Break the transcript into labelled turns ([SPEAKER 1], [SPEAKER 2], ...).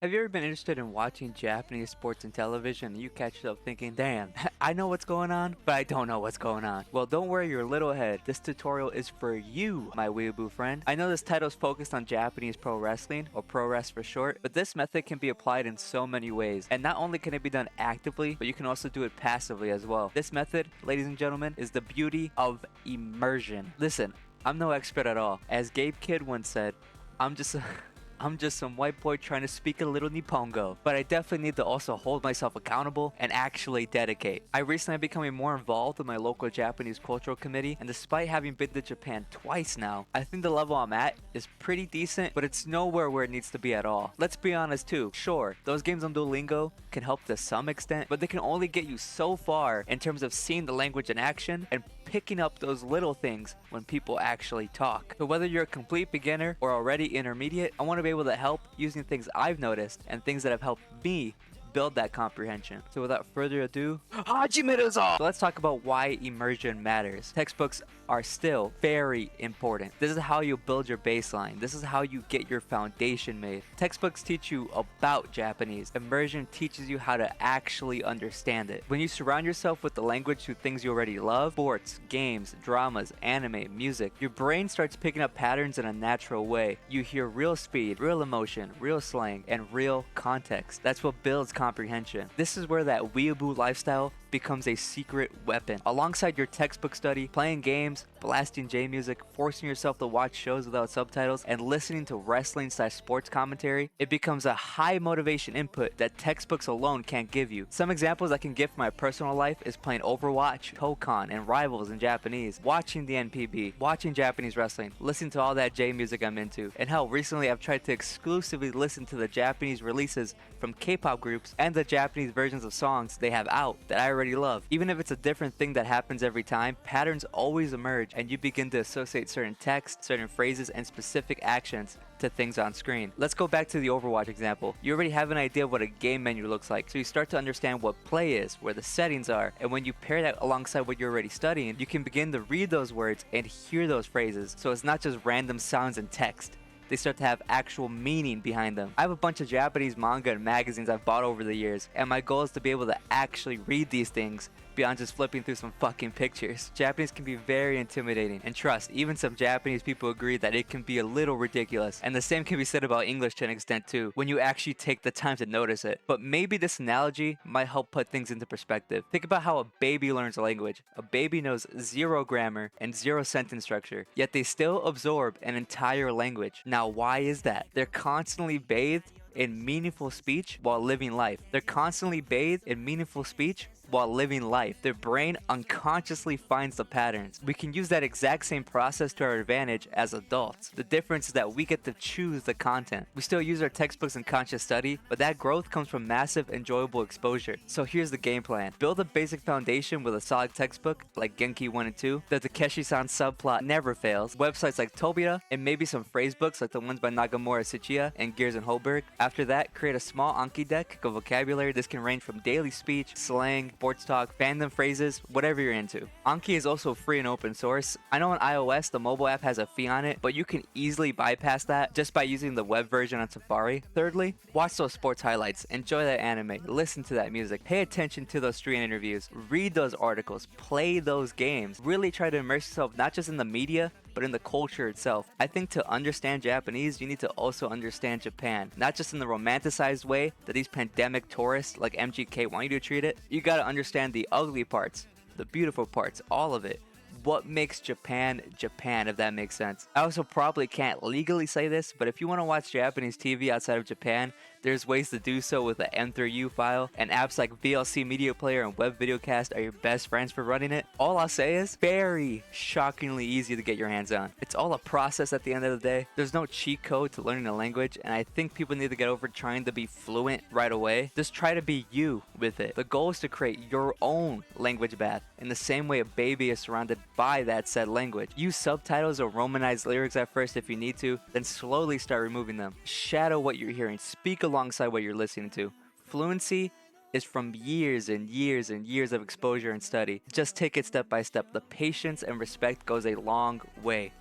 [SPEAKER 1] Have you ever been interested in watching Japanese sports and television and you catch yourself thinking, damn, I know what's going on, but I don't know what's going on? Well, don't worry your little head. This tutorial is for you, my weeaboo friend. I know this title is focused on Japanese pro wrestling, or pro-res for short, but this method can be applied in so many ways. And not only can it be done actively, but you can also do it passively as well. This method, ladies and gentlemen, is the beauty of immersion. Listen, I'm no expert at all. As Gabe Kidd once said, I'm just some white boy trying to speak a little nippon-go, but I definitely need to also hold myself accountable and actually dedicate. I recently am becoming more involved with my local Japanese cultural committee, and despite having been to Japan twice now, I think the level I'm at is pretty decent, but it's nowhere where it needs to be at all. Let's be honest too, sure, those games on Duolingo can help to some extent, but they can only get you so far in terms of seeing the language in action and picking up those little things when people actually talk. So whether you're a complete beginner or already intermediate, I want to be able to help using things I've noticed and things that have helped me build that comprehension. So without further ado, so let's talk about why immersion matters. Textbooks are still very important. This is how you build your baseline. This is how you get your foundation made. Textbooks teach you about Japanese. Immersion teaches you how to actually understand it. When you surround yourself with the language through things you already love, sports, games, dramas, anime, music, your brain starts picking up patterns in a natural way. You hear real speed, real emotion, real slang, and real context. That's what builds comprehension. This is where that weeaboo lifestyle becomes a secret weapon. Alongside your textbook study, playing games, blasting J music, forcing yourself to watch shows without subtitles, and listening to wrestling/sports commentary, it becomes a high motivation input that textbooks alone can't give you. Some examples I can give from my personal life is playing Overwatch, Tokon, and Rivals in Japanese, watching the NPB, watching Japanese wrestling, listening to all that J music I'm into, and hell, recently I've tried to exclusively listen to the Japanese releases from K-pop groups and the Japanese versions of songs they have out that I already love. Even if it's a different thing that happens every time, patterns always emerge and you begin to associate certain text, certain phrases, and specific actions to things on screen. Let's go back to the Overwatch example. You already have an idea of what a game menu looks like, so you start to understand what play is, where the settings are, and when you pair that alongside what you're already studying, you can begin to read those words and hear those phrases, so it's not just random sounds and text. They start to have actual meaning behind them. I have a bunch of Japanese manga and magazines I've bought over the years, and my goal is to be able to actually read these things beyond just flipping through some fucking pictures. Japanese can be very intimidating, and trust, even some Japanese people agree that it can be a little ridiculous, and the same can be said about English to an extent too, when you actually take the time to notice it. But maybe this analogy might help put things into perspective. Think about how a baby learns a language. A baby knows zero grammar and zero sentence structure, yet they still absorb an entire language. Now, why is that? They're constantly bathed in meaningful speech while living life. They're constantly bathed in meaningful speech while living life. Their brain unconsciously finds the patterns. We can use that exact same process to our advantage as adults. The difference is that we get to choose the content. We still use our textbooks and conscious study, but that growth comes from massive enjoyable exposure. So here's the game plan. Build a basic foundation with a solid textbook like Genki I II. The Takeshi-san subplot never fails. Websites like Tobira, and maybe some phrase books like the ones by Nagamura Tsuchiya and Gears and Holberg. After that, create a small Anki deck of vocabulary. This can range from daily speech, slang, sports talk, fandom phrases, whatever you're into. Anki is also free and open source. I know on iOS, the mobile app has a fee on it, but you can easily bypass that just by using the web version on Safari. Thirdly, watch those sports highlights, enjoy that anime, listen to that music, pay attention to those stream interviews, read those articles, play those games. Really try to immerse yourself not just in the media, but in the culture itself. I think to understand Japanese, you need to also understand Japan. Not just in the romanticized way that these pandemic tourists like MGK want you to treat it. You gotta understand the ugly parts, the beautiful parts, all of it. What makes Japan, Japan, if that makes sense. I also probably can't legally say this, but if you want to watch Japanese TV outside of Japan, there's ways to do so with the M3U file, and apps like VLC Media Player and Web Videocast are your best friends for running it. All I'll say is, very shockingly easy to get your hands on. It's all a process at the end of the day. There's no cheat code to learning a language, and I think people need to get over trying to be fluent right away. Just try to be you with it. The goal is to create your own language bath, in the same way a baby is surrounded by that said language. Use subtitles or romanized lyrics at first if you need to, then slowly start removing them. Shadow what you're hearing. Speak alongside what you're listening to. Fluency is from years and years and years of exposure and study. Just take it step by step. The patience and respect goes a long way.